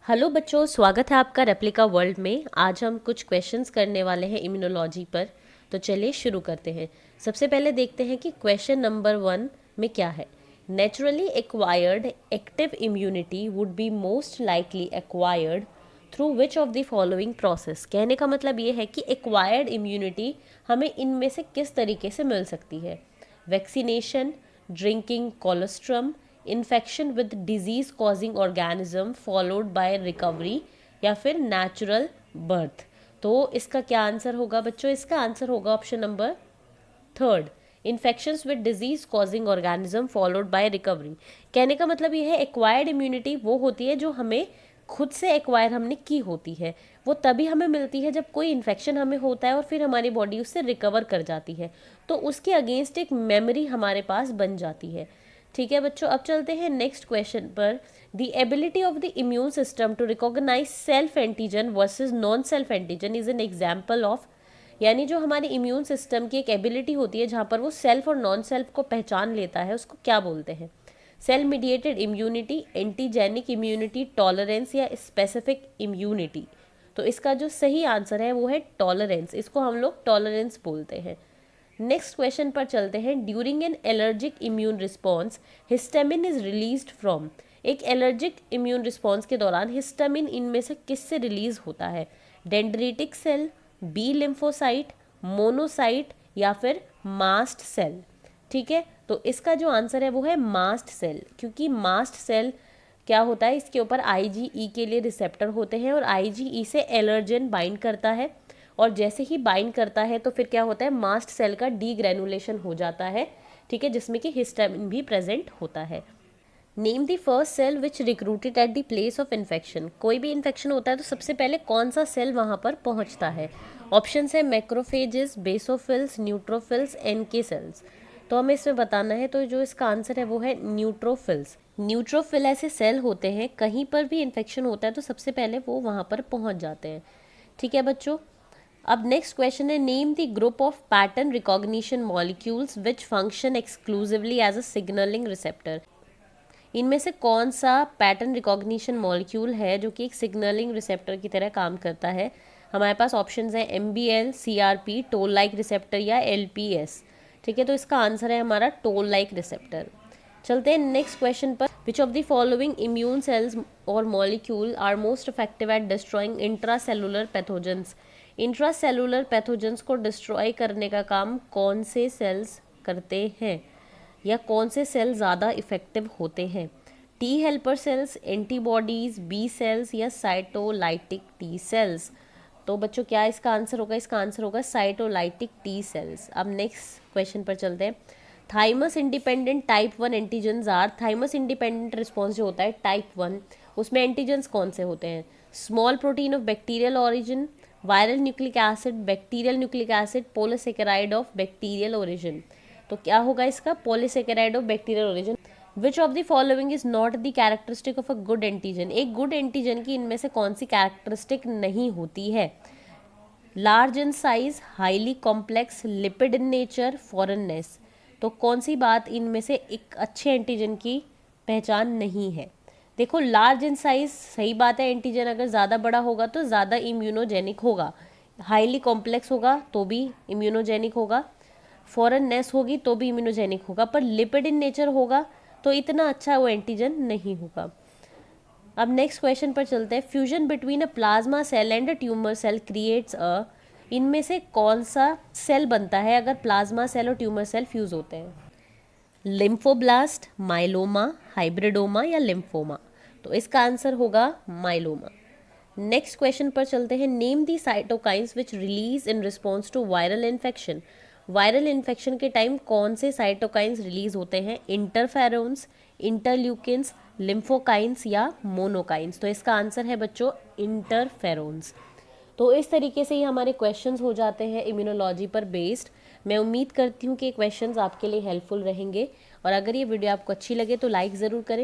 Hello बच्चों, स्वागत है आपका रेप्लिका वर्ल्ड में। आज हम कुछ क्वेश्चंस करने वाले हैं इम्यूनोलॉजी पर। तो चलिए शुरू करते हैं। सबसे पहले देखते हैं कि क्वेश्चन नंबर 1 में क्या है। Naturally acquired active immunity would be most likely acquired through which of the following process. कहने का मतलब ये है कि एक्वायर्ड इम्यूनिटी हमें इनमें से किस तरीके से मिल सकती है। Vaccination, drinking colostrum, infection with disease causing organism followed by recovery, या फिर नेचुरल बर्थ। तो इसका क्या आंसर होगा बच्चों? इसका आंसर होगा option number 3, infections with disease causing organism followed by recovery. कहने का मतलब ये है एक्वायर्ड इम्यूनिटी वो होती है जो हमें खुद से एक्वायर हमने की होती है। वो तभी हमें मिलती है जब कोई इन्फेक्शन हमें होता है और फिर हमारी बॉडी उससे रिकवर कर जाती है, तो उसके अगेंस्ट एक मेमोरी हमारे पास बन जाती है। ठीक है बच्चों, अब चलते हैं नेक्स्ट क्वेश्चन पर। The ability of the immune system to recognise self antigen versus non self antigen is an example of. यानी जो हमारे इम्यून सिस्टम की एक एबिलिटी होती है जहाँ पर वो सेल्फ और नॉन सेल्फ को पहचान लेता है, उसको क्या बोलते हैं? Cell mediated immunity, antigenic immunity, tolerance, या स्पेसिफिक इम्यूनिटी। तो इसका जो सही आंसर है वो है टॉलरेंस। इसको हम लोग टॉलरेंस बोलते हैं। नेक्स्ट क्वेश्चन पर चलते हैं। During an allergic immune response histamine is released from. एक एलर्जिक इम्यून रिस्पॉन्स के दौरान हिस्टामिन इनमें से किससे रिलीज होता है? Dendritic cell, B lymphocyte, monocyte, या फिर मास्ट सेल। ठीक है, तो इसका जो आंसर है वो है मास्ट सेल, क्योंकि मास्ट सेल क्या होता है, इसके ऊपर आईजीई के लिए रिसेप्टर होते हैं और आईजीई से एलर्जन बाइंड करता है, और जैसे ही बाइंड करता है तो फिर क्या होता है, मास्ट सेल का डीग्रेनुलेशन हो जाता है। ठीक है, जिसमें कि हिस्टामिन भी प्रेजेंट होता है। Name the first cell which recruited at the place of infection. कोई भी इन्फेक्शन होता है तो सबसे पहले कौन सा सेल वहाँ पर पहुँचता है? ऑप्शन है macrophages, basophils, neutrophils, NK cells. तो हमें इसमें बताना है, तो जो इसका आंसर है वो है न्यूट्रोफिल्स। न्यूट्रोफिल ऐसे सेल होते हैं, कहीं पर भी इन्फेक्शन होता है तो सबसे पहले वो वहाँ पर पहुँच जाते हैं। ठीक है बच्चों, अब नेक्स्ट क्वेश्चन है। Name the group of pattern recognition molecules which function exclusively as a signalling receptor. इनमें से कौन सा पैटर्न रिकॉग्निशन मॉलिक्यूल है जो कि एक सिग्नलिंग रिसेप्टर की तरह काम करता है? हमारे पास ऑप्शंस हैं MBL, CRP, toll like receptor, या LPS। ठीक है, तो इसका आंसर है हमारा टोल लाइक रिसेप्टर। चलते हैं नेक्स्ट क्वेश्चन पर। Which of the following immune cells और molecule are most effective at destroying intracellular pathogens. Intracellular pathogens को डिस्ट्रॉय करने का काम कौन से सेल्स करते हैं, या कौन से सेल ज़्यादा इफेक्टिव होते हैं? T helper cells, antibodies, B cells, या साइटोलाइटिक टी सेल्स। तो बच्चों क्या इसका आंसर होगा? इसका आंसर होगा साइटोलाइटिक टी सेल्स। अब नेक्स्ट क्वेश्चन पर चलते हैं। Thymus independent type 1 antigens are. Thymus independent response जो होता है टाइप 1, उसमें एंटीजन्स कौन से होते हैं? Small protein of bacterial origin, viral nucleic acid, bacterial nucleic acid, polysaccharide of bacterial origin. तो क्या होगा इसका? Polysaccharide of bacterial origin. Which of the following is not the characteristic of a good antigen. एक good antigen की इनमें से कौन सी कैरेक्टरिस्टिक नहीं होती है? Large in size, highly complex, lipid in nature, foreignness. तो कौन सी बात इनमें से एक अच्छे एंटीजन की पहचान नहीं है? देखो, लार्ज इन साइज सही बात है, एंटीजन अगर ज़्यादा बड़ा होगा तो ज़्यादा इम्यूनोजेनिक होगा। हाईली कॉम्प्लेक्स होगा तो भी इम्यूनोजेनिक होगा, फॉरेननेस होगी तो भी इम्यूनोजेनिक होगा, पर लिपिड इन नेचर होगा तो इतना अच्छा वो एंटीजन नहीं होगा। अब नेक्स्ट क्वेश्चन पर चलते हैं। Fusion between a plasma cell and a tumour cell creates a. इनमें से कौन सा सेल बनता है अगर प्लाज्मा सेल और ट्यूमर सेल फ्यूज होते हैं? लिम्फोब्लास्ट, माइलोमा, हाइब्रिडोमा, या लिम्फोमा। तो इसका आंसर होगा माइलोमा। नेक्स्ट क्वेश्चन पर चलते हैं। Name the cytokines which release in response to viral infection. Viral infection के टाइम कौन से साइटोकाइंस रिलीज होते हैं? इंटरफेरोन्स, इंटरल्यूकिन्स, लिम्फोकाइंस, या मोनोकाइंस। तो इसका आंसर है बच्चों इंटरफेरोन्स। तो इस तरीके से ही हमारे क्वेश्चंस हो जाते हैं इम्यूनोलॉजी पर बेस्ड। मैं उम्मीद करती हूँ कि क्वेश्चंस आपके लिए हेल्पफुल रहेंगे, और अगर ये वीडियो आपको अच्छी लगे तो लाइक ज़रूर करें।